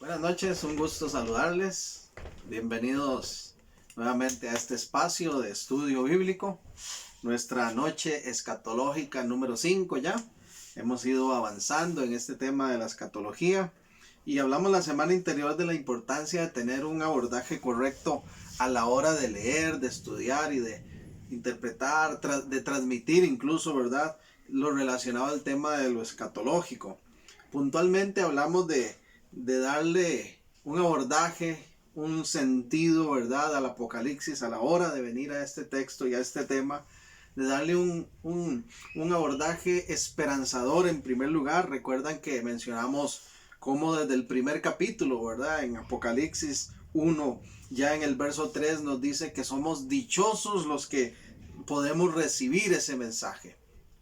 Buenas noches, un gusto saludarles. Bienvenidos nuevamente a este espacio de estudio bíblico. Nuestra noche escatológica número 5 ya. Hemos ido avanzando en este tema de la escatología y hablamos la semana anterior de la importancia de tener un abordaje correcto a la hora de leer, de estudiar y de interpretar, de transmitir incluso, ¿verdad? Lo relacionado al tema de lo escatológico. Puntualmente hablamos de darle un abordaje, un sentido, ¿verdad?, al Apocalipsis a la hora de venir a este texto y a este tema, de darle un abordaje esperanzador en primer lugar. Recuerdan que mencionamos cómo desde el primer capítulo, ¿verdad?, en Apocalipsis 1, ya en el verso 3 nos dice que somos dichosos los que podemos recibir ese mensaje.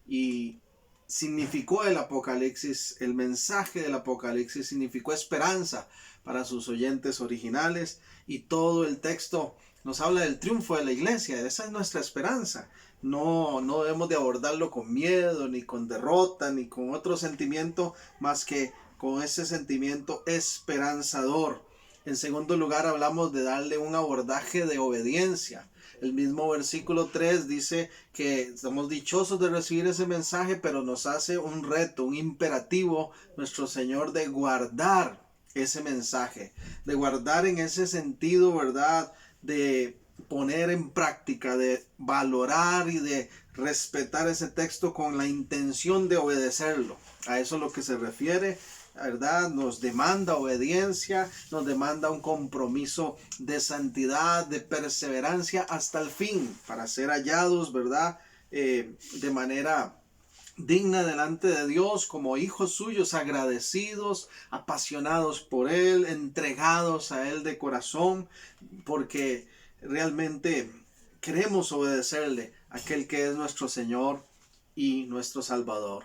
Y significó el Apocalipsis, el mensaje del Apocalipsis significó esperanza para sus oyentes originales, y todo el texto nos habla del triunfo de la iglesia. Esa es nuestra esperanza. No debemos de abordarlo con miedo, ni con derrota, ni con otro sentimiento más que con ese sentimiento esperanzador. En segundo lugar, hablamos de darle un abordaje de obediencia. El mismo versículo 3 dice que somos dichosos de recibir ese mensaje, pero nos hace un reto, un imperativo, nuestro Señor, de guardar ese mensaje, de guardar en ese sentido, ¿verdad?, de poner en práctica, de valorar y de respetar ese texto con la intención de obedecerlo. A eso es lo que se refiere, ¿verdad? Nos demanda obediencia, nos demanda un compromiso de santidad, de perseverancia hasta el fin, para ser hallados, ¿verdad?, de manera digna delante de Dios como hijos suyos, agradecidos, apasionados por Él, entregados a Él de corazón, porque realmente queremos obedecerle a aquel que es nuestro Señor y nuestro Salvador.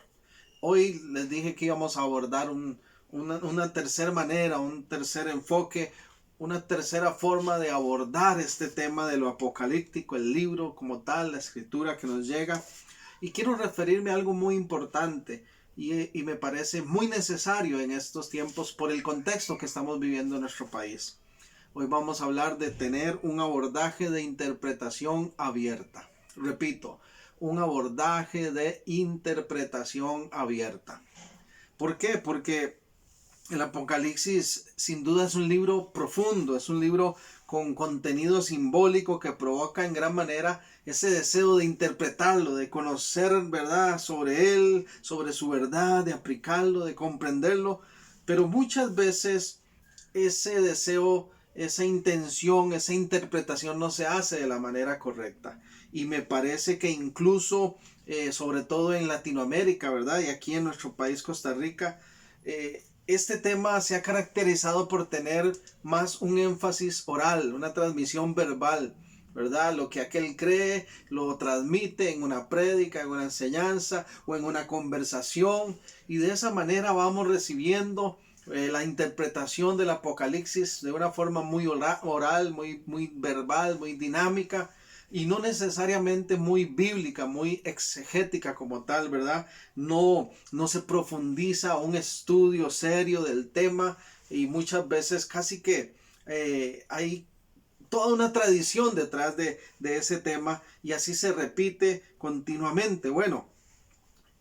Hoy les dije que íbamos a abordar una tercera manera, un tercer enfoque, una tercera forma de abordar este tema de lo apocalíptico, el libro como tal, la escritura que nos llega. Y quiero referirme a algo muy importante y me parece muy necesario en estos tiempos por el contexto que estamos viviendo en nuestro país. Hoy vamos a hablar de tener un abordaje de interpretación abierta. Repito, un abordaje de interpretación abierta. ¿Por qué? Porque el Apocalipsis sin duda es un libro profundo, es un libro con contenido simbólico que provoca en gran manera ese deseo de interpretarlo, de conocer, ¿verdad?, sobre él, sobre su verdad, de aplicarlo, de comprenderlo. Pero muchas veces ese deseo, esa intención, esa interpretación no se hace de la manera correcta. Y me parece que incluso, sobre todo en Latinoamérica, ¿verdad?, y aquí en nuestro país, Costa Rica, este tema se ha caracterizado por tener más un énfasis oral, una transmisión verbal, ¿verdad? Lo que aquel cree lo transmite en una prédica, en una enseñanza o en una conversación, y de esa manera vamos recibiendo la interpretación del Apocalipsis de una forma muy oral, muy verbal, muy dinámica, y no necesariamente muy bíblica, muy exegética como tal, ¿verdad? No se profundiza un estudio serio del tema, y muchas veces casi que hay toda una tradición detrás de ese tema, y así se repite continuamente. Bueno,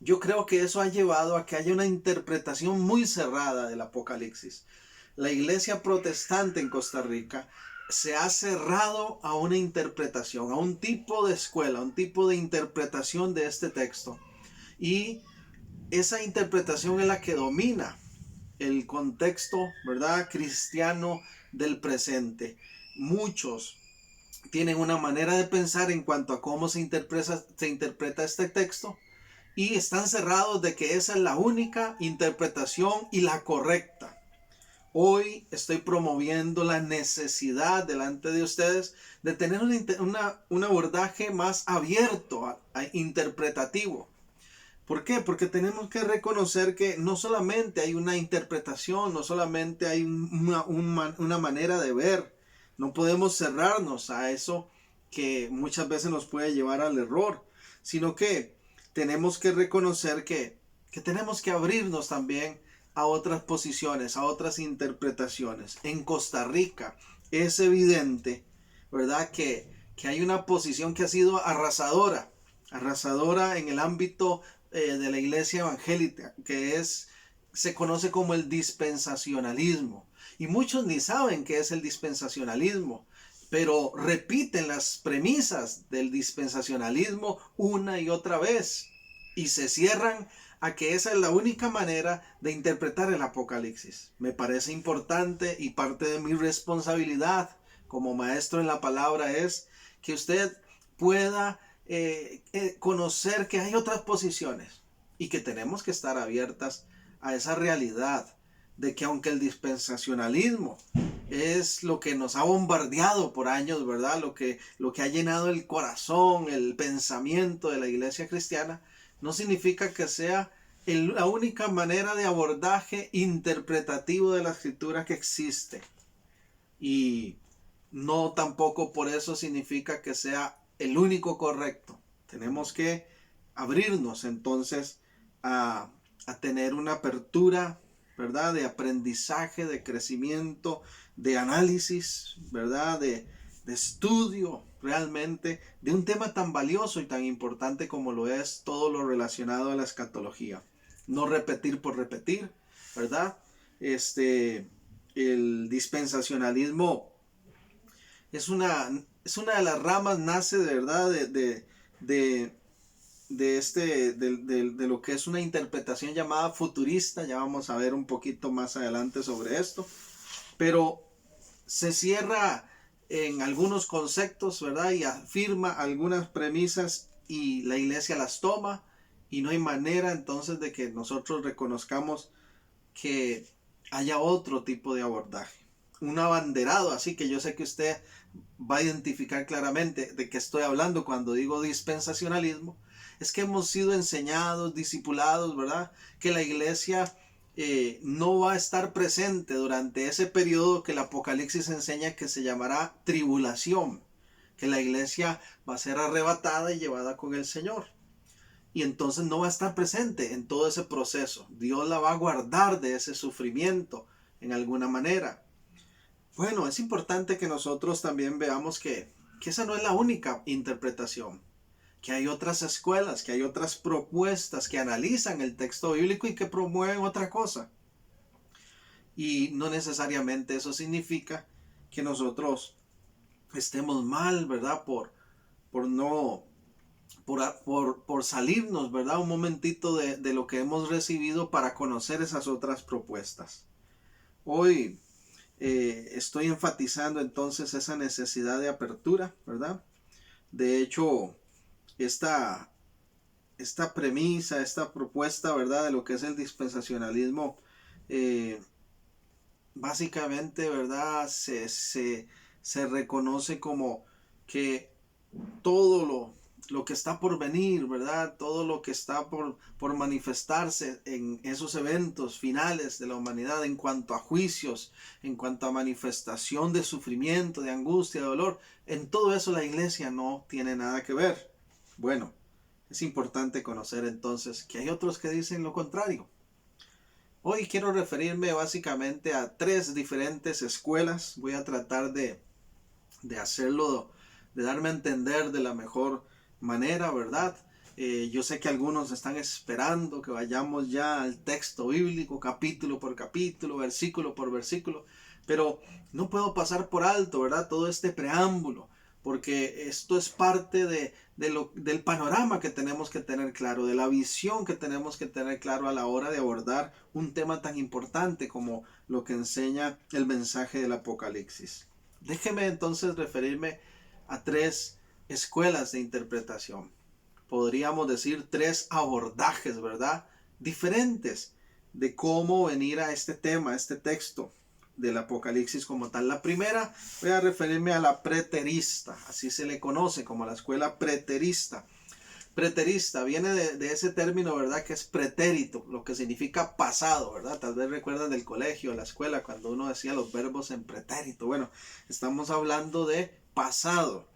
yo creo que eso ha llevado a que haya una interpretación muy cerrada del Apocalipsis. La iglesia protestante en Costa Rica se ha cerrado a una interpretación, a un tipo de escuela, a un tipo de interpretación de este texto. Y esa interpretación es la que domina el contexto, ¿verdad?, cristiano del presente. Muchos tienen una manera de pensar en cuanto a cómo se interpreta este texto, y están cerrados de que esa es la única interpretación y la correcta. Hoy estoy promoviendo la necesidad delante de ustedes de tener un abordaje más abierto, interpretativo. ¿Por qué? Porque tenemos que reconocer que no solamente hay una interpretación, no solamente hay una manera de ver. No podemos cerrarnos a eso que muchas veces nos puede llevar al error, sino que tenemos que reconocer que tenemos que abrirnos también a otras posiciones, a otras interpretaciones. En Costa Rica es evidente, ¿verdad?, que hay una posición que ha sido arrasadora en el ámbito de la iglesia evangélica, se conoce como el dispensacionalismo. Y muchos ni saben qué es el dispensacionalismo, pero repiten las premisas del dispensacionalismo una y otra vez y se cierran a que esa es la única manera de interpretar el Apocalipsis. Me parece importante y parte de mi responsabilidad como maestro en la palabra es que usted pueda conocer que hay otras posiciones y que tenemos que estar abiertas a esa realidad de que aunque el dispensacionalismo es lo que nos ha bombardeado por años, ¿verdad? Lo que ha llenado el corazón, el pensamiento de la iglesia cristiana, no significa que sea la única manera de abordaje interpretativo de la escritura que existe. Y no tampoco por eso significa que sea el único correcto. Tenemos que abrirnos entonces a tener una apertura, ¿verdad?, de aprendizaje, de crecimiento, de análisis, ¿verdad?, de estudio realmente de un tema tan valioso y tan importante como lo es todo lo relacionado a la escatología. No repetir por repetir, ¿verdad? El dispensacionalismo es una de las ramas, nace de verdad de lo que es una interpretación llamada futurista. Ya vamos a ver un poquito más adelante sobre esto, pero se cierra en algunos conceptos, ¿verdad?, y afirma algunas premisas y la iglesia las toma y no hay manera entonces de que nosotros reconozcamos que haya otro tipo de abordaje, un abanderado. Así que yo sé que usted va a identificar claramente de qué estoy hablando cuando digo dispensacionalismo. Es que hemos sido enseñados, discipulados, ¿verdad?, que la iglesia no va a estar presente durante ese periodo que el Apocalipsis enseña que se llamará tribulación, que la iglesia va a ser arrebatada y llevada con el Señor. Y entonces no va a estar presente en todo ese proceso. Dios la va a guardar de ese sufrimiento en alguna manera. Bueno, es importante que nosotros también veamos que esa no es la única interpretación, que hay otras escuelas, que hay otras propuestas que analizan el texto bíblico y que promueven otra cosa. Y no necesariamente eso significa que nosotros estemos mal, ¿verdad?, por salirnos, ¿verdad?, un momentito de lo que hemos recibido para conocer esas otras propuestas. Hoy estoy enfatizando entonces esa necesidad de apertura, ¿verdad? De hecho, esta premisa, esta propuesta, ¿verdad?, de lo que es el dispensacionalismo, básicamente, ¿verdad?, se reconoce como que todo lo que está por venir, ¿verdad?, todo lo que está por manifestarse en esos eventos finales de la humanidad en cuanto a juicios, en cuanto a manifestación de sufrimiento, de angustia, de dolor, en todo eso la iglesia no tiene nada que ver. Bueno, es importante conocer entonces que hay otros que dicen lo contrario. Hoy quiero referirme básicamente a 3 diferentes escuelas. Voy a tratar de hacerlo, de darme a entender de la mejor manera, ¿verdad? Yo sé que algunos están esperando que vayamos ya al texto bíblico, capítulo por capítulo, versículo por versículo, pero no puedo pasar por alto, ¿verdad?, todo este preámbulo, porque esto es parte del panorama que tenemos que tener claro, de la visión que tenemos que tener claro a la hora de abordar un tema tan importante como lo que enseña el mensaje del Apocalipsis. Déjeme entonces referirme a 3 escuelas de interpretación. Podríamos decir 3 abordajes, ¿verdad?, diferentes de cómo venir a este tema, a este texto del Apocalipsis como tal. La primera, voy a referirme a la preterista, así se le conoce como la escuela preterista. Preterista viene de ese término, ¿verdad?, que es pretérito, lo que significa pasado, ¿verdad? Tal vez recuerdan del colegio, la escuela, cuando uno decía los verbos en pretérito. Bueno, estamos hablando de pasado.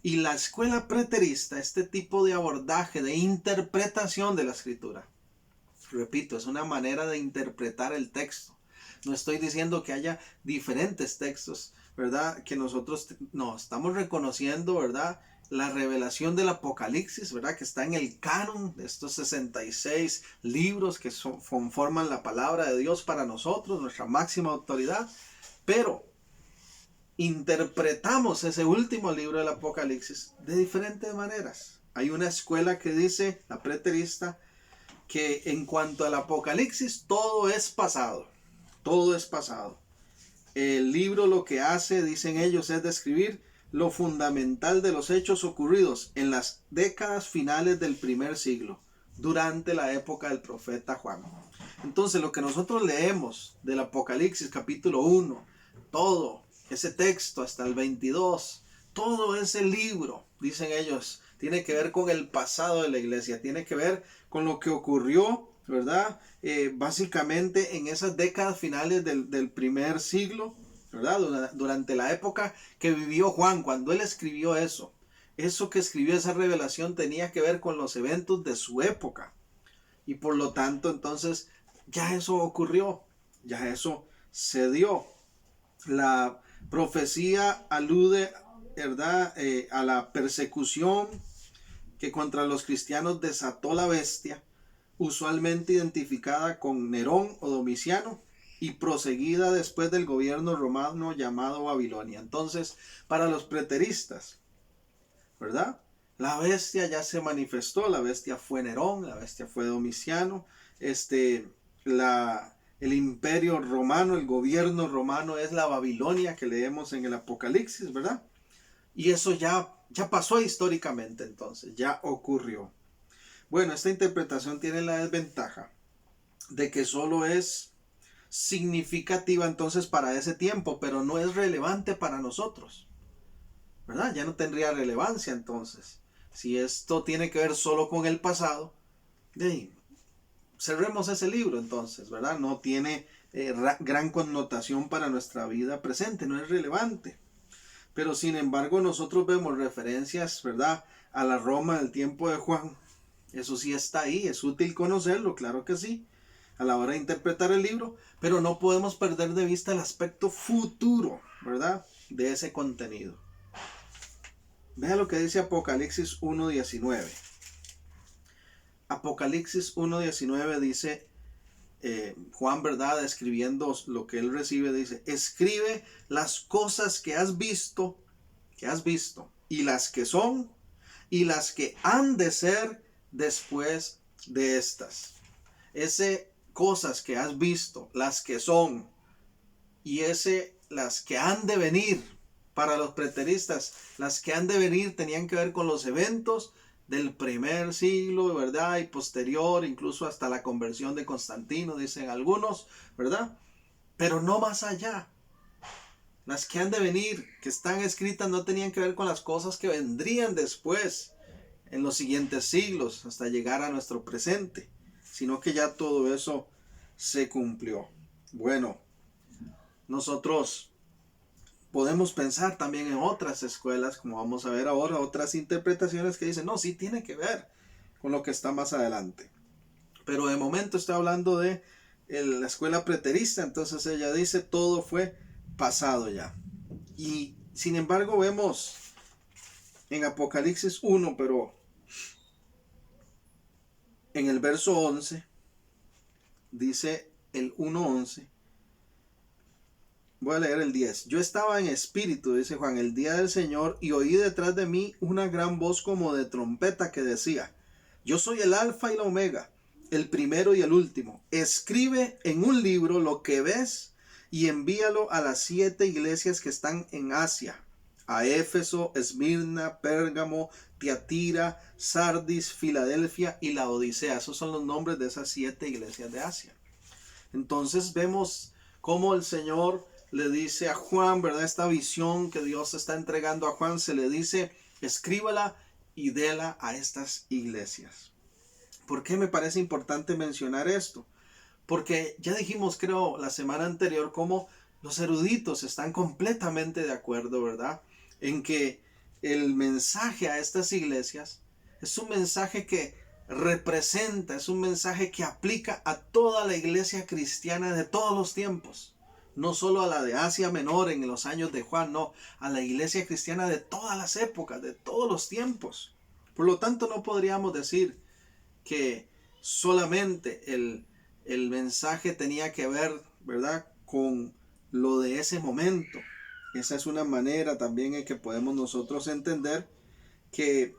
Y la escuela preterista, este tipo de abordaje, de interpretación de la escritura, Repito, es una manera de interpretar el texto. No estoy diciendo que haya diferentes textos, ¿verdad? Que nosotros, no, estamos reconociendo, ¿verdad? La revelación del Apocalipsis, ¿verdad? Que está en el canon de estos 66 libros que conforman la palabra de Dios para nosotros, nuestra máxima autoridad. Pero interpretamos ese último libro del Apocalipsis de diferentes maneras. Hay una escuela que dice, la preterista, que en cuanto al Apocalipsis todo es pasado. Todo es pasado. El libro lo que hace, dicen ellos, es describir lo fundamental de los hechos ocurridos en las décadas finales del primer siglo, durante la época del profeta Juan. Entonces, lo que nosotros leemos del Apocalipsis capítulo 1, todo ese texto hasta el 22, todo ese libro, dicen ellos, tiene que ver con el pasado de la iglesia, tiene que ver con lo que ocurrió, ¿verdad? Básicamente en esas décadas finales del primer siglo, ¿verdad? Durante la época que vivió Juan, cuando él escribió eso. Eso que escribió, esa revelación, tenía que ver con los eventos de su época. Y por lo tanto, entonces, ya eso ocurrió, ya eso se dio. La profecía alude, ¿verdad? A la persecución que contra los cristianos desató la bestia, usualmente identificada con Nerón o Domiciano, y proseguida después del gobierno romano llamado Babilonia. Entonces, para los preteristas, ¿verdad? La bestia ya se manifestó, la bestia fue Nerón, la bestia fue Domiciano, el imperio romano, el gobierno romano es la Babilonia que leemos en el Apocalipsis, ¿verdad? Y eso ya pasó históricamente, entonces, ya ocurrió. Bueno, esta interpretación tiene la desventaja de que solo es significativa entonces para ese tiempo, pero no es relevante para nosotros, ¿verdad? Ya no tendría relevancia entonces. Si esto tiene que ver solo con el pasado, cerremos ese libro entonces, ¿verdad? No tiene gran connotación para nuestra vida presente, no es relevante. Pero sin embargo nosotros vemos referencias, ¿verdad?, a la Roma del tiempo de Juan. Eso sí está ahí, es útil conocerlo, claro que sí, a la hora de interpretar el libro, pero no podemos perder de vista el aspecto futuro, ¿verdad?, de ese contenido. Vea lo que dice Apocalipsis 1:19. Apocalipsis 1:19 dice, Juan, ¿verdad?, escribiendo lo que él recibe, dice, escribe las cosas que has visto, y las que son, y las que han de ser después de estas. Ese cosas que has visto, las que son, y las que han de venir. Para los preteristas, las que han de venir tenían que ver con los eventos del primer siglo, ¿verdad? Y posterior, incluso hasta la conversión de Constantino, dicen algunos, ¿verdad? Pero no más allá. Las que han de venir, que están escritas, no tenían que ver con las cosas que vendrían después, en los siguientes siglos, hasta llegar a nuestro presente, sino que ya todo eso se cumplió. Bueno, nosotros podemos pensar también en otras escuelas, como vamos a ver ahora, otras interpretaciones que dicen, no, sí tiene que ver con lo que está más adelante. Pero de momento estoy hablando de la escuela preterista, entonces ella dice, todo fue pasado ya. Y sin embargo vemos en Apocalipsis 1, pero en el verso 11, dice el 1:11, voy a leer el 10. Yo estaba en espíritu, dice Juan, el día del Señor, y oí detrás de mí una gran voz como de trompeta que decía, yo soy el Alfa y la Omega, el primero y el último. Escribe en un libro lo que ves y envíalo a las 7 iglesias que están en Asia, a Éfeso, Esmirna, Pérgamo, Tiatira, Sardis, Filadelfia y la Odisea. Esos son los nombres de esas 7 iglesias de Asia. Entonces vemos cómo el Señor le dice a Juan, ¿verdad? Esta visión que Dios está entregando a Juan, se le dice, escríbala y déla a estas iglesias. ¿Por qué me parece importante mencionar esto? Porque ya dijimos, creo, la semana anterior, cómo los eruditos están completamente de acuerdo, ¿verdad?, en que el mensaje a estas iglesias es un mensaje que representa, es un mensaje que aplica a toda la iglesia cristiana de todos los tiempos. No solo a la de Asia Menor en los años de Juan, no, a la iglesia cristiana de todas las épocas, de todos los tiempos. Por lo tanto, no podríamos decir que solamente el mensaje tenía que ver, ¿verdad?, con lo de ese momento. Esa es una manera también en que podemos nosotros entender que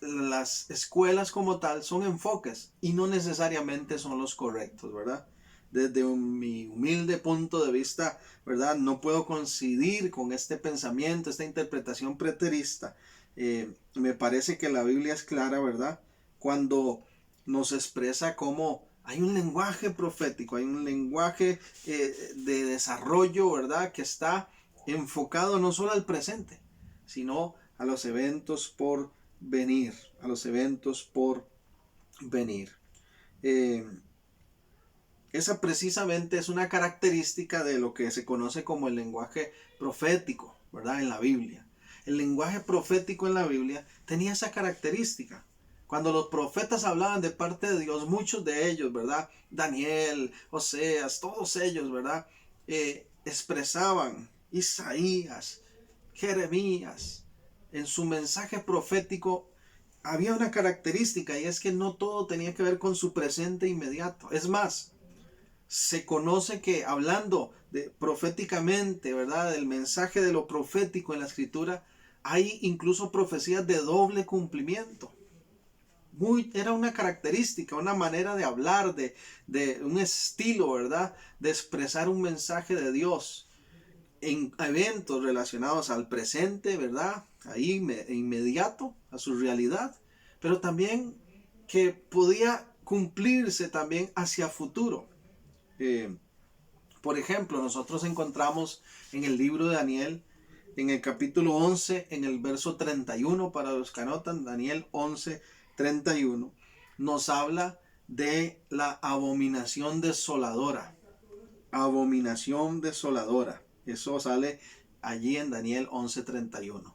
las escuelas como tal son enfoques y no necesariamente son los correctos, ¿verdad? Desde mi humilde punto de vista, ¿verdad? No puedo coincidir con este pensamiento, esta interpretación preterista. Me parece que la Biblia es clara, ¿verdad? Cuando nos expresa cómo hay un lenguaje profético, hay un lenguaje de desarrollo, ¿verdad? Que está enfocado no solo al presente, sino a los eventos por venir, a los eventos por venir. Esa precisamente es una característica de lo que se conoce como el lenguaje profético, ¿verdad? En la Biblia. El lenguaje profético en la Biblia tenía esa característica. Cuando los profetas hablaban de parte de Dios, muchos de ellos, ¿verdad? Daniel, Oseas, todos ellos, ¿verdad? Expresaban, Isaías, Jeremías, en su mensaje profético había una característica, y es que no todo tenía que ver con su presente inmediato. Es más, se conoce que hablando de proféticamente, ¿verdad?, del mensaje de lo profético en la escritura, hay incluso profecías de doble cumplimiento. Era una característica, una manera de hablar, de un estilo, ¿verdad?, de expresar un mensaje de Dios en eventos relacionados al presente, ¿verdad?, ahí inmediato, a su realidad, pero también que podía cumplirse también hacia futuro. Por ejemplo, nosotros encontramos en el libro de Daniel, en el capítulo 11, en el verso 31, para los que anotan, Daniel 11, 31, nos habla de la abominación desoladora. Abominación desoladora. Eso sale allí en Daniel 11:31.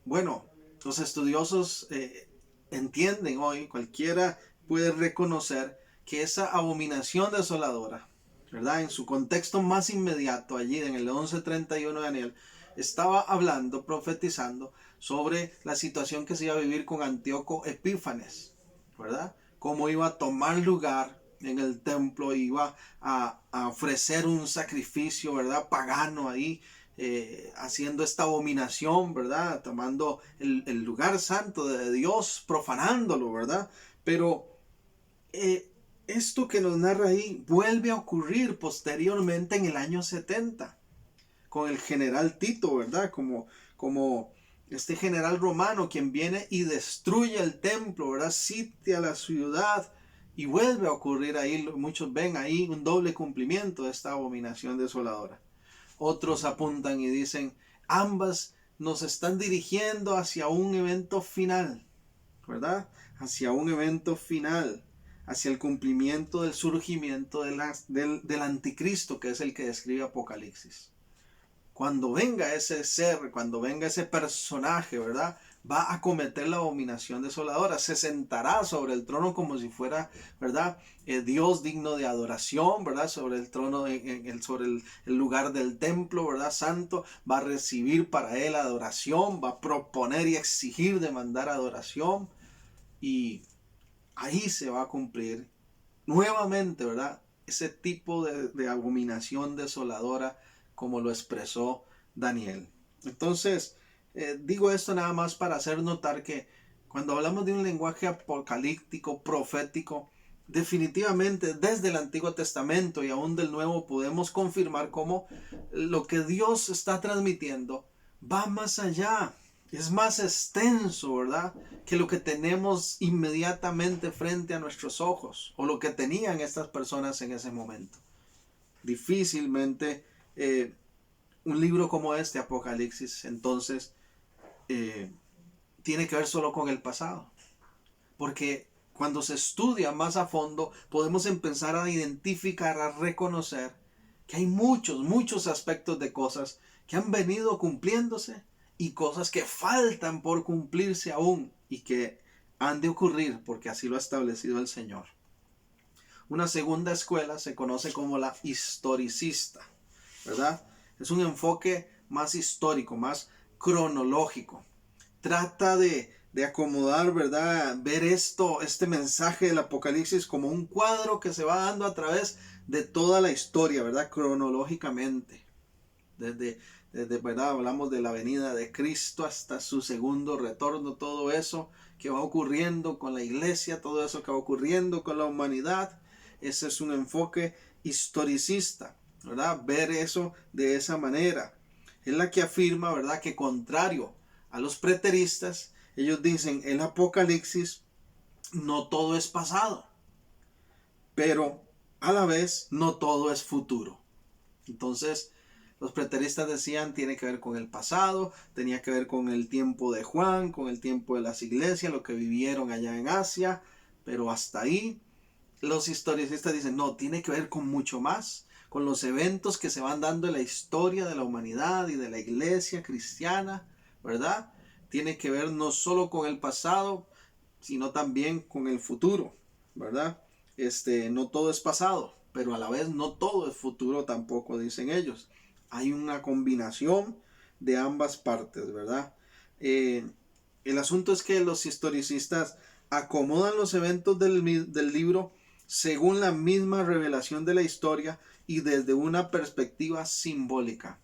Bueno, los estudiosos entienden hoy, cualquiera puede reconocer que esa abominación desoladora, ¿verdad?, en su contexto más inmediato, allí en el 11:31 de Daniel, estaba hablando, profetizando sobre la situación que se iba a vivir con Antíoco Epífanes, ¿verdad? Cómo iba a tomar lugar en el templo, iba a ofrecer un sacrificio, ¿verdad?, pagano ahí, haciendo esta abominación, ¿verdad?, tomando el lugar santo de Dios, profanándolo, ¿verdad? Pero esto que nos narra ahí vuelve a ocurrir posteriormente en el año 70, con el general Tito, ¿verdad? Como este general romano quien viene y destruye el templo, ¿verdad? Sitia la ciudad y vuelve a ocurrir ahí. Muchos ven ahí un doble cumplimiento de esta abominación desoladora. Otros apuntan y dicen, ambas nos están dirigiendo hacia un evento final, ¿verdad? Hacia un evento final, hacia el cumplimiento del surgimiento del anticristo, que es el que describe Apocalipsis. Cuando venga ese ser, cuando venga ese personaje, ¿verdad?, va a cometer la abominación desoladora, se sentará sobre el trono como si fuera, ¿verdad?, Dios digno de adoración, ¿verdad?, sobre el trono, sobre el lugar del templo, ¿verdad?, santo, va a recibir para él adoración, va a proponer y exigir, demandar adoración, y ahí se va a cumplir nuevamente, ¿verdad?, ese tipo de abominación desoladora como lo expresó Daniel. Entonces, digo esto nada más para hacer notar que cuando hablamos de un lenguaje apocalíptico, profético, definitivamente desde el Antiguo Testamento y aún del Nuevo podemos confirmar cómo lo que Dios está transmitiendo va más allá. Es más extenso, ¿verdad?, que lo que tenemos inmediatamente frente a nuestros ojos o lo que tenían estas personas en ese momento. Difícilmente un libro como este, Apocalipsis, entonces, tiene que ver solo con el pasado. Porque cuando se estudia más a fondo, podemos empezar a identificar, a reconocer que hay muchos aspectos de cosas que han venido cumpliéndose y cosas que faltan por cumplirse aún y que han de ocurrir porque así lo ha establecido el Señor. Una segunda escuela se conoce como la historicista, ¿verdad? Es un enfoque más histórico, más cronológico. Trata de acomodar, ¿verdad? Ver este mensaje del Apocalipsis como un cuadro que se va dando a través de toda la historia, ¿verdad? Cronológicamente. Desde, ¿verdad? Hablamos de la venida de Cristo hasta su segundo retorno, todo eso que va ocurriendo con la iglesia, todo eso que va ocurriendo con la humanidad. Ese es un enfoque historicista, ¿verdad? Ver eso de esa manera. Es la que afirma, ¿verdad? Que contrario a los preteristas, ellos dicen, el Apocalipsis no todo es pasado, pero a la vez no todo es futuro. Entonces, los preteristas decían, tiene que ver con el pasado, tenía que ver con el tiempo de Juan, con el tiempo de las iglesias, lo que vivieron allá en Asia, pero hasta ahí. Los historicistas dicen, no, tiene que ver con mucho más, con los eventos que se van dando en la historia de la humanidad y de la iglesia cristiana, ¿verdad? Tiene que ver no solo con el pasado, sino también con el futuro, ¿verdad? No todo es pasado, pero a la vez no todo es futuro tampoco, dicen ellos. Hay una combinación de ambas partes, ¿verdad? El asunto es que los historicistas acomodan los eventos del libro según la misma revelación de la historia y desde una perspectiva simbólica.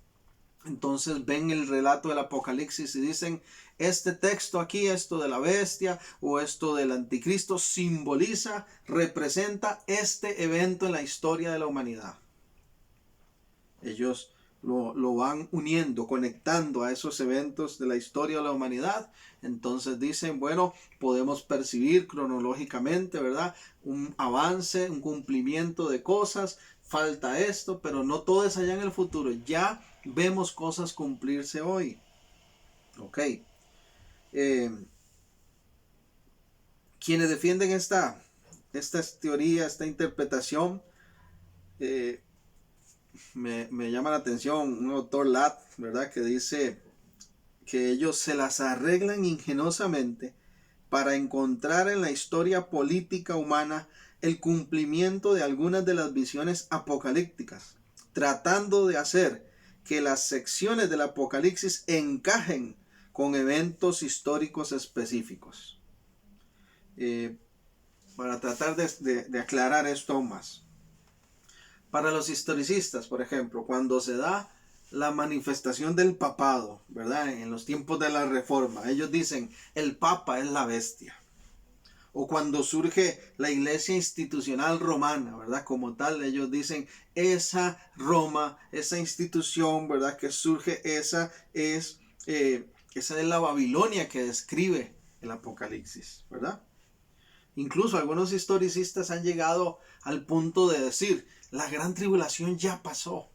Entonces ven el relato del Apocalipsis y dicen, este texto aquí, esto de la bestia o esto del anticristo, simboliza, representa este evento en la historia de la humanidad. Ellos lo van uniendo, conectando a esos eventos de la historia de la humanidad. Entonces dicen, bueno, podemos percibir cronológicamente, ¿verdad? Un avance, un cumplimiento de cosas, falta esto, pero no todo es allá en el futuro. Ya vemos cosas cumplirse hoy. Ok. Quienes defienden esta teoría, esta interpretación, me llama la atención un autor Lat, ¿verdad? Que dice que ellos se las arreglan ingeniosamente para encontrar en la historia política humana el cumplimiento de algunas de las visiones apocalípticas, tratando de hacer que las secciones del Apocalipsis encajen con eventos históricos específicos. Para tratar de aclarar esto aún más. Para los historicistas, por ejemplo, cuando se da la manifestación del papado, ¿verdad? En los tiempos de la Reforma, ellos dicen, el papa es la bestia. O cuando surge la iglesia institucional romana, ¿verdad? Como tal, ellos dicen, esa Roma, esa institución, ¿verdad? Que surge, esa es la Babilonia que describe el Apocalipsis, ¿verdad? Incluso algunos historicistas han llegado al punto de decir, la gran tribulación ya pasó.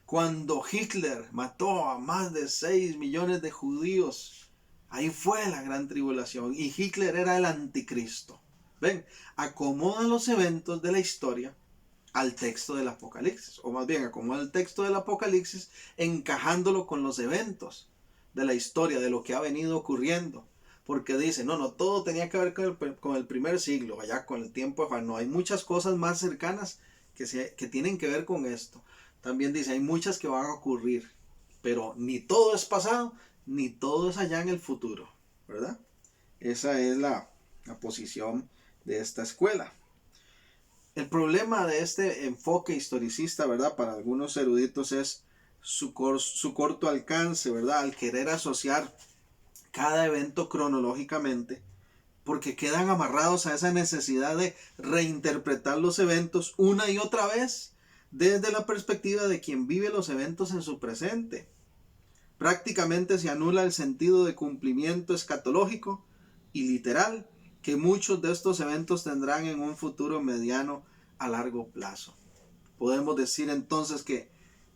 Cuando Hitler mató a más de 6 millones de judíos, ahí fue la gran tribulación y Hitler era el anticristo. Ven, acomodan los eventos de la historia al texto del Apocalipsis, o más bien acomodan el texto del Apocalipsis encajándolo con los eventos de la historia, de lo que ha venido ocurriendo. Porque dice, no, todo tenía que ver con el primer siglo, allá con el tiempo de Juan. No, hay muchas cosas más cercanas que tienen que ver con esto. También dice, hay muchas que van a ocurrir, pero ni todo es pasado, ni todo es allá en el futuro, ¿verdad? Esa es la posición de esta escuela. El problema de este enfoque historicista, ¿verdad? Para algunos eruditos es su corto alcance, ¿verdad? Al querer asociar cada evento cronológicamente, porque quedan amarrados a esa necesidad de reinterpretar los eventos una y otra vez desde la perspectiva de quien vive los eventos en su presente. Prácticamente se anula el sentido de cumplimiento escatológico y literal que muchos de estos eventos tendrán en un futuro mediano a largo plazo. Podemos decir entonces que,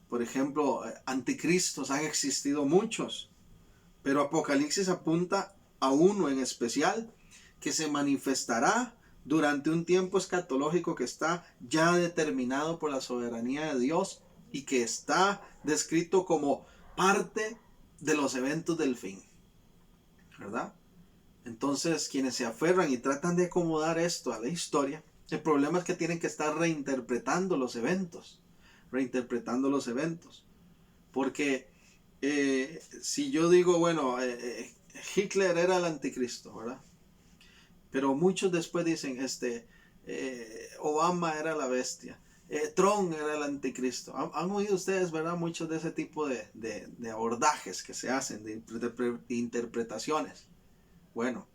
por ejemplo, anticristos han existido muchos, pero Apocalipsis apunta a uno en especial que se manifestará durante un tiempo escatológico que está ya determinado por la soberanía de Dios y que está descrito como parte de los eventos del fin, ¿verdad? Entonces, quienes se aferran y tratan de acomodar esto a la historia, el problema es que tienen que estar reinterpretando los eventos. Porque si yo digo, bueno, Hitler era el anticristo, ¿verdad? Pero muchos después dicen, Obama era la bestia, Trump era el anticristo. Han oído ustedes, ¿verdad? Muchos de ese tipo de abordajes que se hacen, de interpretaciones. Bueno,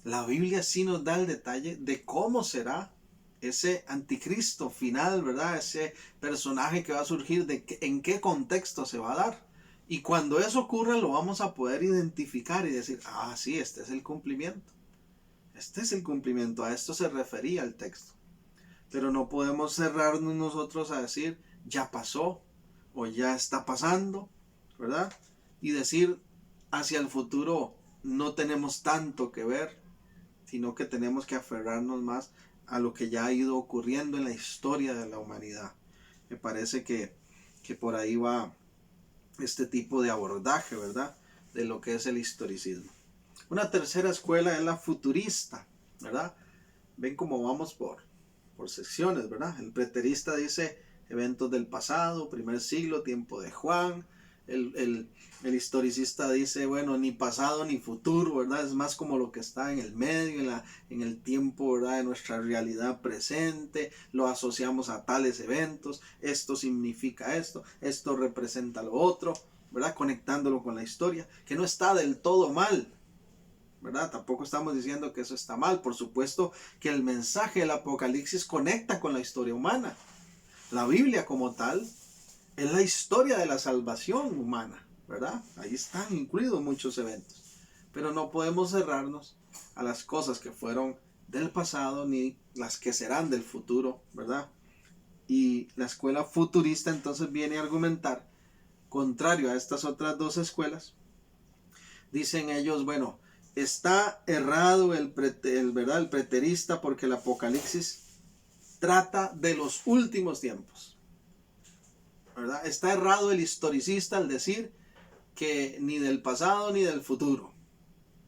la Biblia sí nos da el detalle de cómo será ese anticristo final, ¿verdad? Ese personaje que va a surgir, en qué contexto se va a dar. Y cuando eso ocurra lo vamos a poder identificar y decir, ah, sí, este es el cumplimiento. Este es el cumplimiento, a esto se refería el texto. Pero no podemos cerrarnos nosotros a decir, ya pasó o ya está pasando, ¿verdad? Y decir, hacia el futuro no tenemos tanto que ver, sino que tenemos que aferrarnos más a lo que ya ha ido ocurriendo en la historia de la humanidad. Me parece que por ahí va este tipo de abordaje, ¿verdad? De lo que es el historicismo. Una tercera escuela es la futurista, ¿verdad? Ven cómo vamos por secciones, ¿verdad? El preterista dice eventos del pasado, primer siglo, tiempo de Juan. El historicista dice, bueno, ni pasado ni futuro, ¿verdad? Es más como lo que está en el medio, en el tiempo, ¿verdad? De nuestra realidad presente. Lo asociamos a tales eventos. Esto significa esto representa lo otro, ¿verdad? Conectándolo con la historia, que no está del todo mal, ¿verdad? Tampoco estamos diciendo que eso está mal. Por supuesto que el mensaje del Apocalipsis conecta con la historia humana. La Biblia como tal es la historia de la salvación humana, ¿verdad? Ahí están incluidos muchos eventos. Pero no podemos cerrarnos a las cosas que fueron del pasado ni las que serán del futuro, ¿verdad? Y la escuela futurista entonces viene a argumentar, contrario a estas otras dos escuelas, dicen ellos, bueno, está errado ¿verdad? El preterista, porque el Apocalipsis trata de los últimos tiempos, ¿verdad? Está errado el historicista al decir que ni del pasado ni del futuro,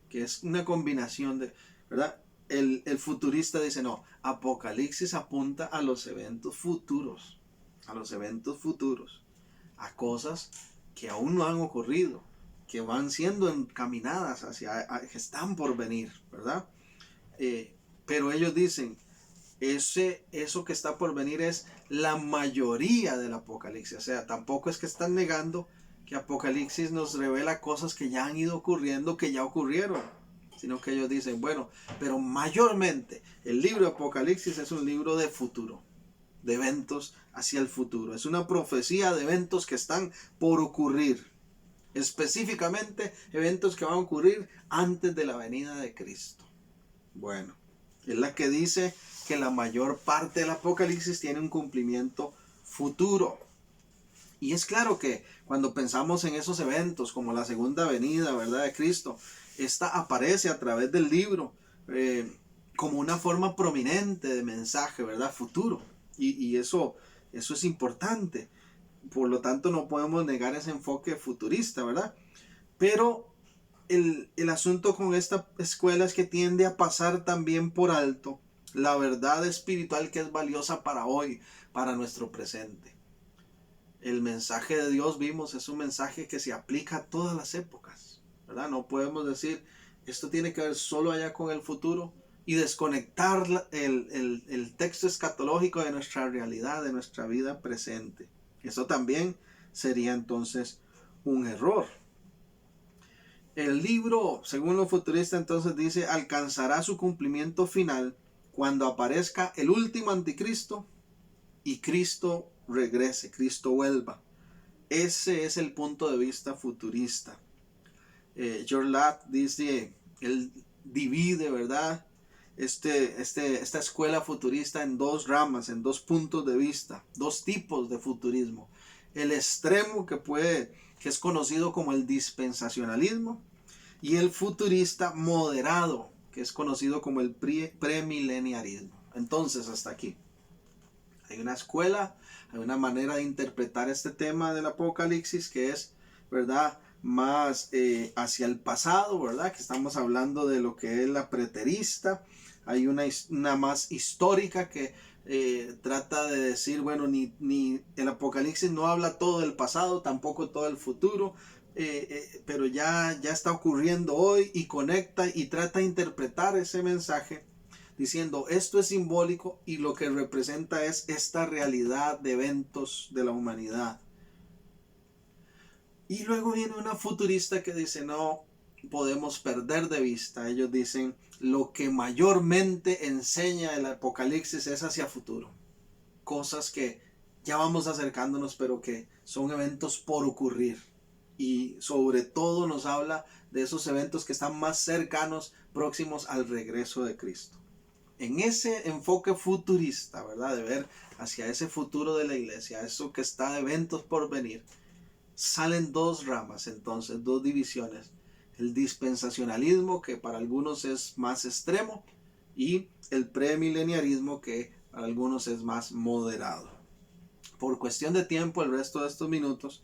que es una combinación de, ¿verdad? El futurista dice, no, Apocalipsis apunta a los eventos futuros, a cosas que aún no han ocurrido, que van siendo encaminadas que están por venir, ¿verdad? Pero ellos dicen, eso que está por venir es la mayoría del Apocalipsis. O sea, tampoco es que están negando que Apocalipsis nos revela cosas que ya han ido ocurriendo, que ya ocurrieron, sino que ellos dicen, bueno, pero mayormente el libro de Apocalipsis es un libro de futuro, de eventos hacia el futuro. Es una profecía de eventos que están por ocurrir. Específicamente eventos que van a ocurrir antes de la venida de Cristo. Bueno, es la que dice que la mayor parte del Apocalipsis tiene un cumplimiento futuro. Y es claro que cuando pensamos en esos eventos como la segunda venida, ¿verdad?, de Cristo, esta aparece a través del libro como una forma prominente de mensaje, ¿verdad?, futuro. Y eso es importante. Por lo tanto, no podemos negar ese enfoque futurista, ¿verdad? Pero el asunto con esta escuela es que tiende a pasar también por alto la verdad espiritual que es valiosa para hoy, para nuestro presente. El mensaje de Dios, vimos, es un mensaje que se aplica a todas las épocas, ¿verdad? No podemos decir, esto tiene que ver solo allá con el futuro y desconectar el texto escatológico de nuestra realidad, de nuestra vida presente. Eso también sería entonces un error. El libro, según los futuristas, entonces dice, alcanzará su cumplimiento final cuando aparezca el último anticristo y Cristo regrese, Cristo vuelva. Ese es el punto de vista futurista. George Latt dice, él divide, ¿verdad?, esta escuela futurista en dos ramas, en dos puntos de vista, dos tipos de futurismo. El extremo que es conocido como el dispensacionalismo, y el futurista moderado, que es conocido como el premileniarismo. Entonces, hasta aquí. Hay una escuela, hay una manera de interpretar este tema del Apocalipsis que es, ¿verdad?, más hacia el pasado, ¿verdad? Que estamos hablando de lo que es la preterista. Hay una más histórica que trata de decir, bueno, ni el Apocalipsis no habla todo del pasado, tampoco todo el futuro, pero ya está ocurriendo hoy, y conecta y trata de interpretar ese mensaje diciendo esto es simbólico y lo que representa es esta realidad de eventos de la humanidad. Y luego viene una futurista que dice no podemos perder de vista. Ellos dicen lo que mayormente enseña el Apocalipsis es hacia futuro. Cosas que ya vamos acercándonos, pero que son eventos por ocurrir. Y sobre todo nos habla de esos eventos que están más cercanos, próximos al regreso de Cristo. En ese enfoque futurista, ¿verdad? De ver hacia ese futuro de la iglesia, eso que está de eventos por venir, salen dos ramas, entonces, dos divisiones. El dispensacionalismo, que para algunos es más extremo, y el premileniarismo, que para algunos es más moderado. Por cuestión de tiempo, el resto de estos minutos,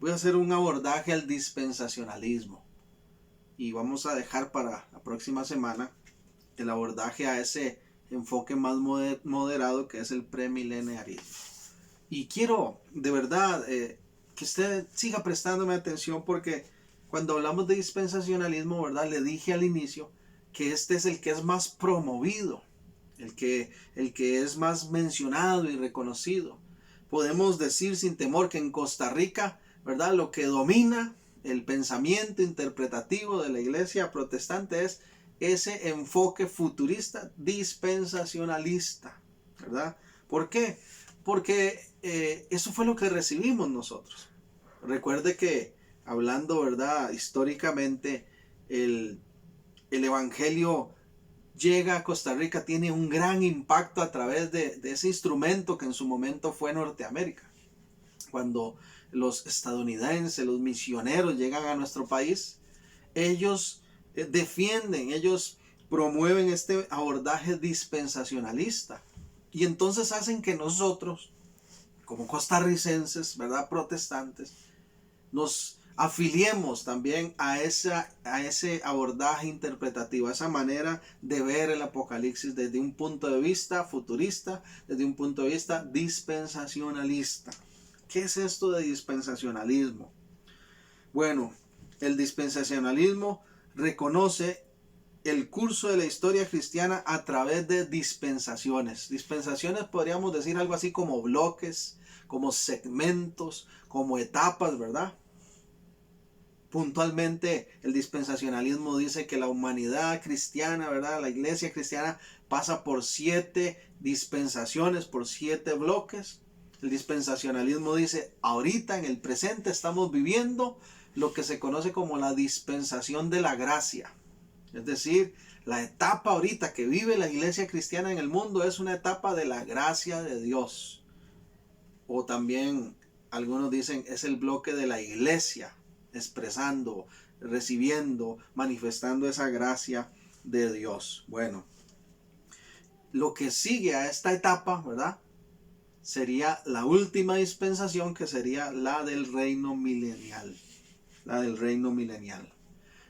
voy a hacer un abordaje al dispensacionalismo. Y vamos a dejar para la próxima semana el abordaje a ese enfoque más moderado, que es el premileniarismo. Y quiero de verdad que usted siga prestándome atención, porque cuando hablamos de dispensacionalismo, ¿verdad? Le dije al inicio que este es el que es más promovido, el que es más mencionado y reconocido. Podemos decir sin temor que en Costa Rica, ¿verdad? Lo que domina el pensamiento interpretativo de la iglesia protestante es ese enfoque futurista dispensacionalista, ¿verdad? ¿Por qué? Porque eso fue lo que recibimos nosotros. Recuerde que hablando, ¿verdad? Históricamente, el evangelio llega a Costa Rica, tiene un gran impacto a través de ese instrumento que en su momento fue Norteamérica. Cuando los estadounidenses, los misioneros llegan a nuestro país, ellos defienden, ellos promueven este abordaje dispensacionalista, y entonces hacen que nosotros, como costarricenses, ¿verdad? Protestantes, nos afiliemos también a ese abordaje interpretativo, a esa manera de ver el Apocalipsis desde un punto de vista futurista, desde un punto de vista dispensacionalista. ¿Qué es esto de dispensacionalismo? Bueno, el dispensacionalismo reconoce el curso de la historia cristiana a través de dispensaciones. Dispensaciones podríamos decir algo así como bloques, como segmentos, como etapas, ¿verdad? Puntualmente, el dispensacionalismo dice que la humanidad cristiana, ¿verdad? La iglesia cristiana pasa por 7 dispensaciones, por 7 bloques. El dispensacionalismo dice, ahorita en el presente estamos viviendo lo que se conoce como la dispensación de la gracia. Es decir, la etapa ahorita que vive la iglesia cristiana en el mundo es una etapa de la gracia de Dios. O también algunos dicen es el bloque de la iglesia, expresando, recibiendo, manifestando esa gracia de Dios. Bueno, lo que sigue a esta etapa, ¿verdad? Sería la última dispensación, que sería la del reino milenial. La del reino milenial.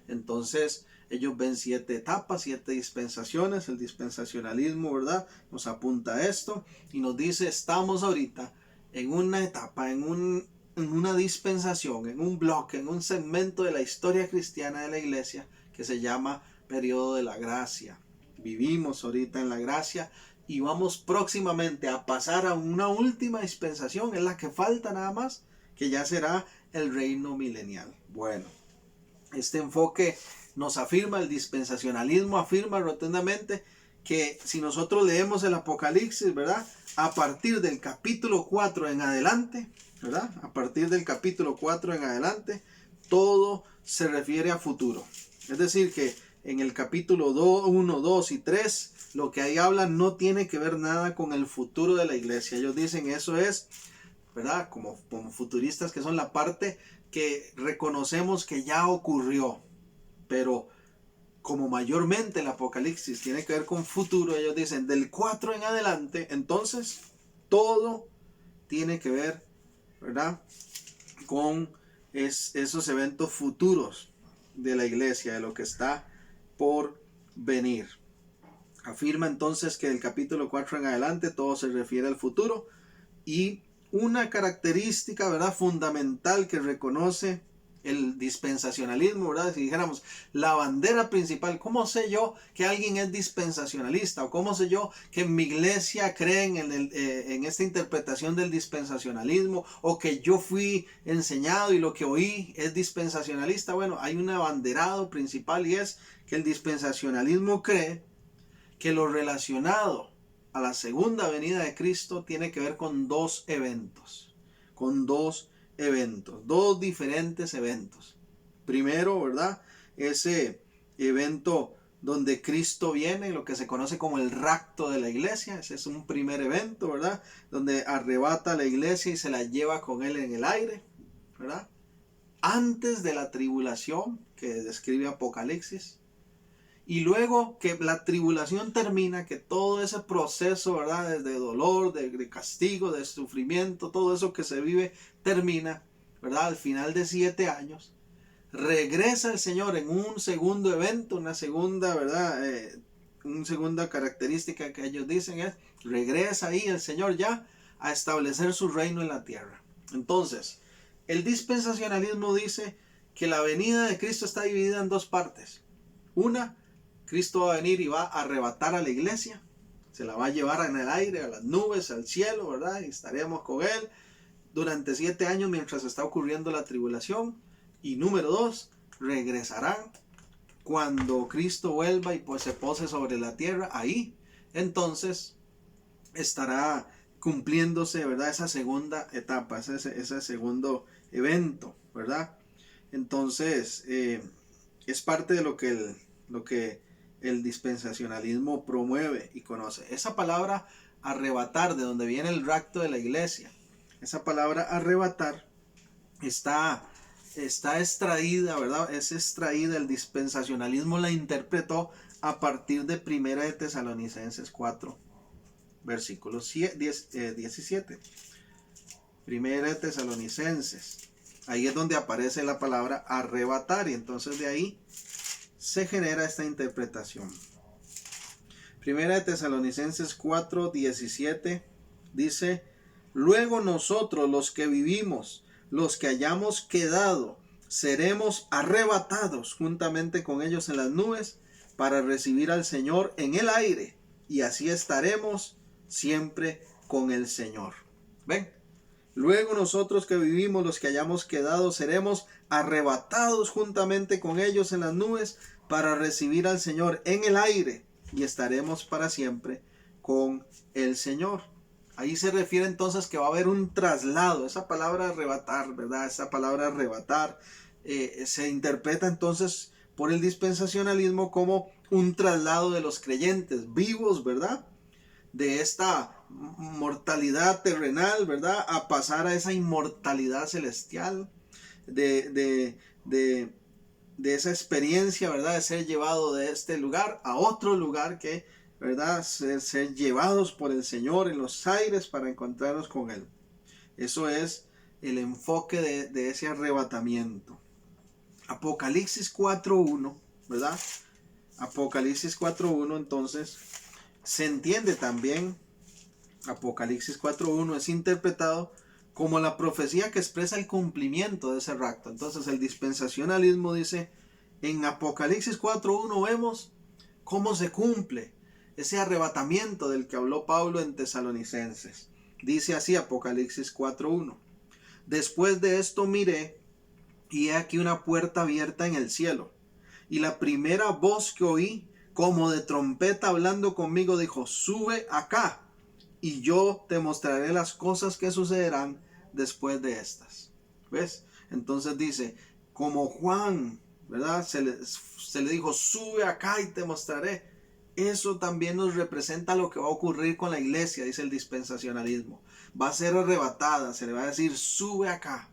Entonces, ellos ven 7 etapas, 7 dispensaciones. El dispensacionalismo, ¿verdad? Nos apunta a esto y nos dice, estamos ahorita en una etapa, en una dispensación, en un bloque, en un segmento de la historia cristiana de la iglesia que se llama periodo de la gracia. Vivimos ahorita en la gracia y vamos próximamente a pasar a una última dispensación, es la que falta nada más, que ya será el reino milenial. Bueno, este enfoque nos afirma, el dispensacionalismo afirma rotundamente que si nosotros leemos el Apocalipsis, ¿verdad? A partir del capítulo 4 en adelante, ¿verdad? A partir del capítulo 4 en adelante, todo se refiere a futuro. Es decir, que en el capítulo 1, 2 y 3, lo que ahí habla no tiene que ver nada con el futuro de la iglesia. Ellos dicen eso es, ¿verdad? Como futuristas, que son la parte que reconocemos que ya ocurrió. Pero como mayormente el Apocalipsis tiene que ver con futuro, ellos dicen del 4 en adelante, entonces todo tiene que ver, ¿verdad? Con es esos eventos futuros de la iglesia, de lo que está por venir. Afirma entonces que del capítulo 4 en adelante todo se refiere al futuro, y una característica, ¿verdad?, fundamental que reconoce el dispensacionalismo, ¿verdad? Si dijéramos la bandera principal, ¿cómo sé yo que alguien es dispensacionalista? ¿O cómo sé yo que en mi iglesia creen en esta interpretación del dispensacionalismo? ¿O que yo fui enseñado y lo que oí es dispensacionalista? Bueno, hay un abanderado principal, y es que el dispensacionalismo cree que lo relacionado a la segunda venida de Cristo tiene que ver con dos eventos, dos diferentes eventos. Primero, ¿verdad?, ese evento donde Cristo viene, lo que se conoce como el rapto de la iglesia. Ese es un primer evento, ¿verdad?, donde arrebata a la iglesia y se la lleva con él en el aire, ¿verdad?, antes de la tribulación que describe Apocalipsis. Y luego que la tribulación termina, que todo ese proceso, ¿verdad?, de dolor, de castigo, de sufrimiento, todo eso que se vive termina, ¿verdad?, al final de 7 años, regresa el Señor en un segundo evento, una segunda, ¿verdad?, una segunda característica que ellos dicen es, regresa ahí el Señor ya a establecer su reino en la tierra. Entonces, el dispensacionalismo dice que la venida de Cristo está dividida en dos partes. Una, Cristo va a venir y va a arrebatar a la iglesia, se la va a llevar en el aire, a las nubes, al cielo, ¿verdad? Y estaremos con Él durante 7 años mientras está ocurriendo la tribulación. Y número 2, regresarán cuando Cristo vuelva y pues se pose sobre la tierra. Ahí, entonces, estará cumpliéndose, ¿verdad?, esa segunda etapa, ese segundo evento, ¿verdad? Entonces, es parte de lo que el dispensacionalismo promueve y conoce. Esa palabra arrebatar, de donde viene el rapto de la iglesia, esa palabra arrebatar está extraída, ¿verdad? Es extraída, el dispensacionalismo la interpretó a partir de 1 de Tesalonicenses 4, versículo 17. 1 de Tesalonicenses. Ahí es donde aparece la palabra arrebatar, y entonces de ahí se genera esta interpretación. Primera de Tesalonicenses 4, 17 dice: luego nosotros, los que vivimos, los que hayamos quedado, seremos arrebatados juntamente con ellos en las nubes para recibir al Señor en el aire, y así estaremos siempre con el Señor. ¿Ven? Luego nosotros que vivimos, los que hayamos quedado, seremos arrebatados juntamente con ellos en las nubes para recibir al Señor en el aire, y estaremos para siempre con el Señor. Ahí se refiere entonces que va a haber un traslado. Esa palabra arrebatar, ¿verdad? Esa palabra arrebatar se interpreta entonces por el dispensacionalismo como un traslado de los creyentes vivos, ¿verdad?, de esta mortalidad terrenal, ¿verdad?, a pasar a esa inmortalidad celestial, de esa experiencia, ¿verdad?, de ser llevado de este lugar a otro lugar, que, ¿verdad?, ser llevados por el Señor en los aires para encontrarnos con Él. Eso es el enfoque de ese arrebatamiento. Apocalipsis 4.1, ¿verdad? Apocalipsis 4.1, entonces, se entiende también, Apocalipsis 4.1 es interpretado como la profecía que expresa el cumplimiento de ese rapto. Entonces el dispensacionalismo dice, en Apocalipsis 4.1 vemos cómo se cumple ese arrebatamiento del que habló Pablo en Tesalonicenses. Dice así Apocalipsis 4.1: después de esto miré, y he aquí una puerta abierta en el cielo, y la primera voz que oí, como de trompeta hablando conmigo, dijo: sube acá, y yo te mostraré las cosas que sucederán después de estas. ¿Ves? Entonces dice, como Juan, ¿verdad?, se le dijo: sube acá y te mostraré. Eso también nos representa lo que va a ocurrir con la iglesia, dice el dispensacionalismo. Va a ser arrebatada, se le va a decir: sube acá,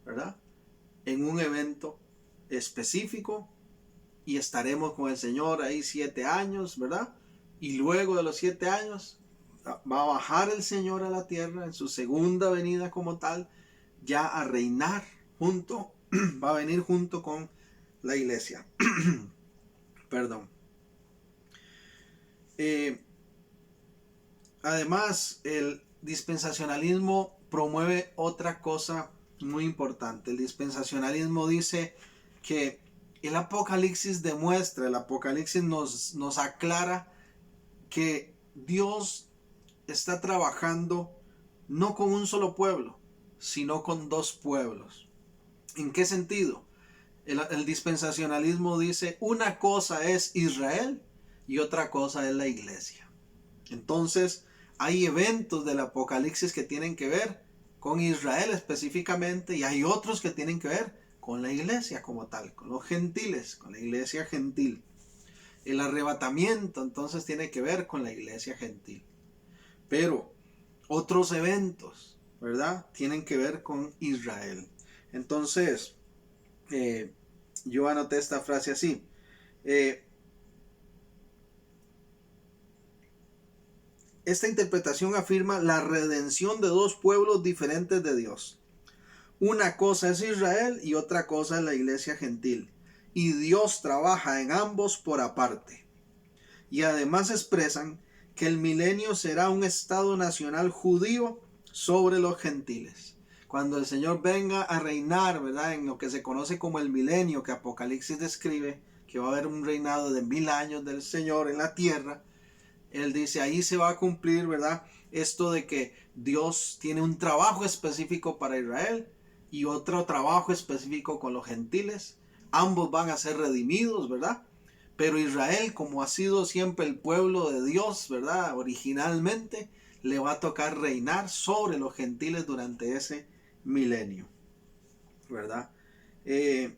¿verdad?, en un evento específico, y estaremos con el Señor ahí 7 años, ¿verdad? Y luego de los 7 años va a bajar el Señor a la tierra en su segunda venida como tal, ya a reinar, va a venir junto con la iglesia. Perdón. Además, el dispensacionalismo promueve otra cosa muy importante. El dispensacionalismo dice que el Apocalipsis demuestra, el Apocalipsis nos aclara que Dios está trabajando no con un solo pueblo, sino con dos pueblos. ¿En qué sentido? El dispensacionalismo dice una cosa es Israel y otra cosa es la iglesia. Entonces hay eventos del Apocalipsis que tienen que ver con Israel específicamente y hay otros que tienen que ver con la iglesia como tal, con los gentiles, con la iglesia gentil. El arrebatamiento entonces tiene que ver con la iglesia gentil. Pero otros eventos, ¿verdad? Tienen que ver con Israel. Entonces, yo anoté esta frase así. Esta interpretación afirma la redención de dos pueblos diferentes de Dios. Una cosa es Israel y otra cosa es la iglesia gentil. Y Dios trabaja en ambos por aparte. Y además expresan que el milenio será un estado nacional judío sobre los gentiles. Cuando el Señor venga a reinar, ¿verdad? En lo que se conoce como el milenio, que Apocalipsis describe, que va a haber un reinado de 1000 años del Señor en la tierra. Él dice, ahí se va a cumplir, ¿verdad? Esto de que Dios tiene un trabajo específico para Israel y otro trabajo específico con los gentiles. Ambos van a ser redimidos, ¿verdad? Pero Israel, como ha sido siempre el pueblo de Dios, ¿verdad? Originalmente, le va a tocar reinar sobre los gentiles durante ese milenio, ¿verdad? El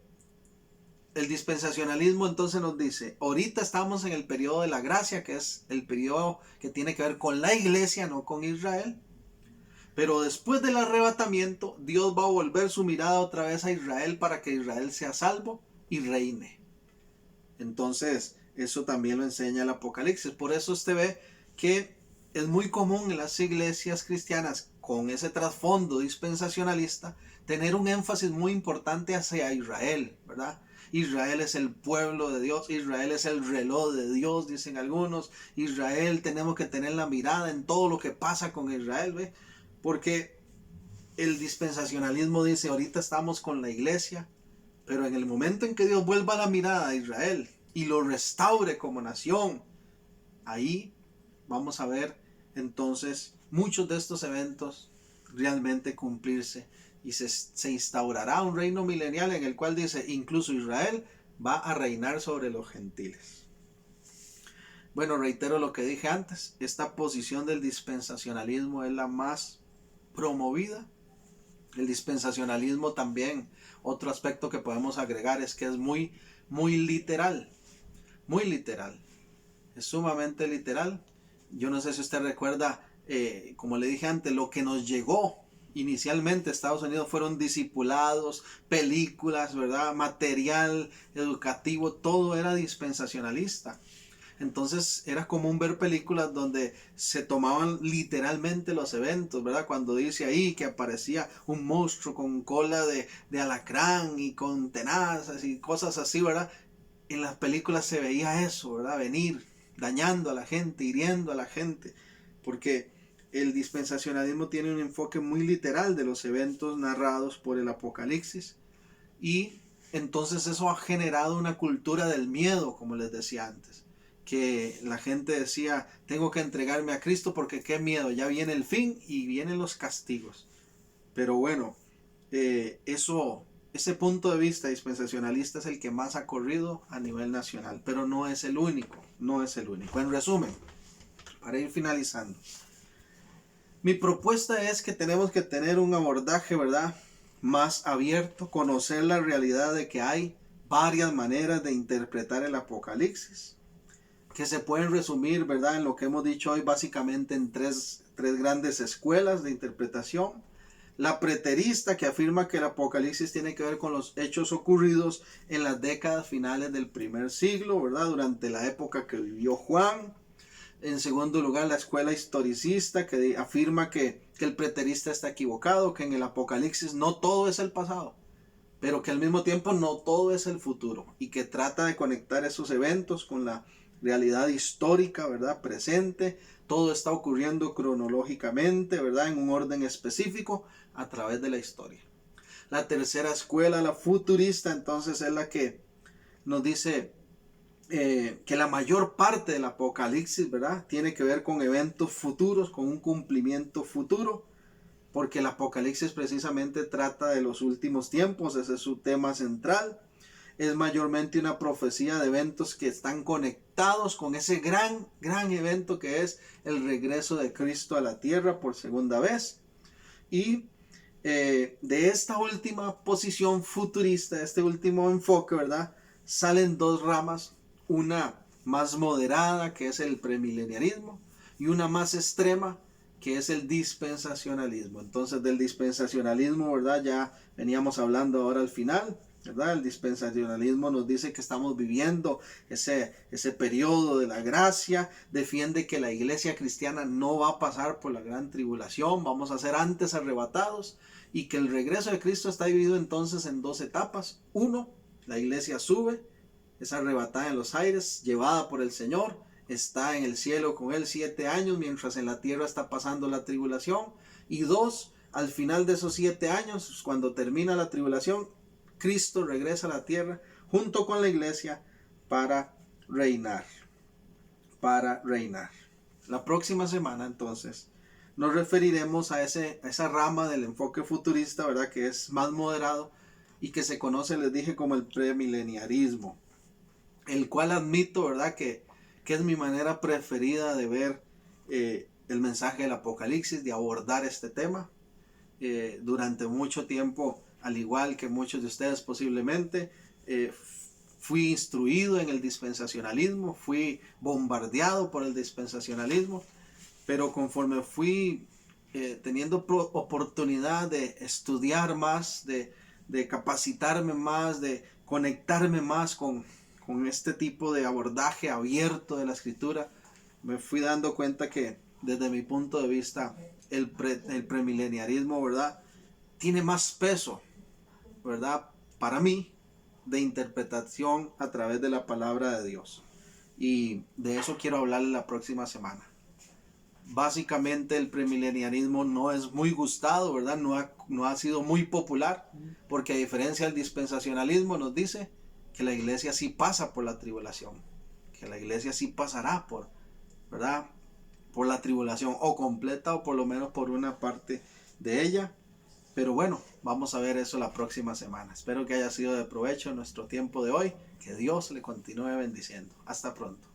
dispensacionalismo entonces nos dice, ahorita estamos en el periodo de la gracia, que es el periodo que tiene que ver con la iglesia, no con Israel. Pero después del arrebatamiento, Dios va a volver su mirada otra vez a Israel para que Israel sea salvo y reine. Entonces, eso también lo enseña el Apocalipsis. Por eso usted ve que es muy común en las iglesias cristianas con ese trasfondo dispensacionalista tener un énfasis muy importante hacia Israel, ¿verdad? Israel es el pueblo de Dios, Israel es el reloj de Dios, dicen algunos. Israel, tenemos que tener la mirada en todo lo que pasa con Israel, ¿ve? Porque el dispensacionalismo dice, ahorita estamos con la iglesia, pero en el momento en que Dios vuelva la mirada a Israel y lo restaure como nación, ahí vamos a ver entonces muchos de estos eventos realmente cumplirse y se instaurará un reino milenial en el cual dice, incluso Israel va a reinar sobre los gentiles. Bueno, reitero lo que dije antes, esta posición del dispensacionalismo es la más promovida. El dispensacionalismo también, otro aspecto que podemos agregar es que es muy literal, muy literal, es sumamente literal. Yo no sé si usted recuerda, como le dije antes, lo que nos llegó inicialmente a Estados Unidos fueron discipulados, películas, ¿verdad? Material educativo, todo era dispensacionalista. Entonces era común ver películas donde se tomaban literalmente los eventos, ¿verdad? Cuando dice ahí que aparecía un monstruo con cola de alacrán y con tenazas y cosas así, ¿verdad? En las películas se veía eso, ¿verdad? Venir, dañando a la gente, hiriendo a la gente, porque el dispensacionalismo tiene un enfoque muy literal de los eventos narrados por el Apocalipsis y entonces eso ha generado una cultura del miedo, como les decía antes. Que la gente decía, tengo que entregarme a Cristo porque qué miedo, ya viene el fin y vienen los castigos. Pero bueno, ese punto de vista dispensacionalista es el que más ha corrido a nivel nacional, pero no es el único, no es el único. En resumen, para ir finalizando, mi propuesta es que tenemos que tener un abordaje, ¿verdad?, más abierto, conocer la realidad de que hay varias maneras de interpretar el Apocalipsis, que se pueden resumir, ¿verdad?, en lo que hemos dicho hoy, básicamente en tres grandes escuelas de interpretación. La preterista, que afirma que el Apocalipsis tiene que ver con los hechos ocurridos en las décadas finales del primer siglo, ¿verdad?, durante la época que vivió Juan. En segundo lugar, la escuela historicista, que afirma que el preterista está equivocado, que en el Apocalipsis no todo es el pasado, pero que al mismo tiempo no todo es el futuro y que trata de conectar esos eventos con la realidad histórica, ¿verdad? Presente. Todo está ocurriendo cronológicamente, ¿verdad? En un orden específico a través de la historia. La tercera escuela, la futurista, entonces es la que nos dice que la mayor parte del Apocalipsis, ¿verdad? Tiene que ver con eventos futuros, con un cumplimiento futuro, porque el Apocalipsis precisamente trata de los últimos tiempos, ese es su tema central. Es mayormente una profecía de eventos que están conectados con ese gran evento que es el regreso de Cristo a la tierra por segunda vez. Y de esta última posición futurista, este último enfoque, ¿verdad? Salen dos ramas, una más moderada, que es el premileniarismo, y una más extrema, que es el dispensacionalismo. Entonces del dispensacionalismo, ¿verdad? Ya veníamos hablando ahora al final, ¿verdad? El dispensacionalismo nos dice que estamos viviendo ese periodo de la gracia, defiende que la iglesia cristiana no va a pasar por la gran tribulación, vamos a ser antes arrebatados, y que el regreso de Cristo está dividido entonces en dos etapas. Uno, la iglesia sube, es arrebatada en los aires, llevada por el Señor, está en el cielo con él 7 años, mientras en la tierra está pasando la tribulación. Y dos, al final de esos 7 años, cuando termina la tribulación, Cristo regresa a la tierra junto con la iglesia para reinar. Para reinar. La próxima semana entonces nos referiremos a esa rama del enfoque futurista, ¿verdad? Que es más moderado y que se conoce, les dije, como el premileniarismo, el cual admito, ¿verdad? Que es mi manera preferida de ver el mensaje del Apocalipsis, de abordar este tema. Durante mucho tiempo, al igual que muchos de ustedes posiblemente, fui instruido en el dispensacionalismo, fui bombardeado por el dispensacionalismo, pero conforme fui teniendo oportunidad de estudiar más, de capacitarme más, de conectarme más con este tipo de abordaje abierto de la escritura, me fui dando cuenta que desde mi punto de vista el premileniarismo, ¿verdad?, tiene más peso, ¿verdad?, para mí, de interpretación a través de la palabra de Dios. Y de eso quiero hablarles la próxima semana. Básicamente el premileniarismo no es muy gustado, ¿verdad? No ha sido muy popular, porque a diferencia del dispensacionalismo nos dice que la iglesia sí pasa por la tribulación, que la iglesia sí pasará ¿verdad?, por la tribulación, o completa o por lo menos por una parte de ella. Pero bueno, vamos a ver eso la próxima semana. Espero que haya sido de provecho nuestro tiempo de hoy. Que Dios le continúe bendiciendo. Hasta pronto.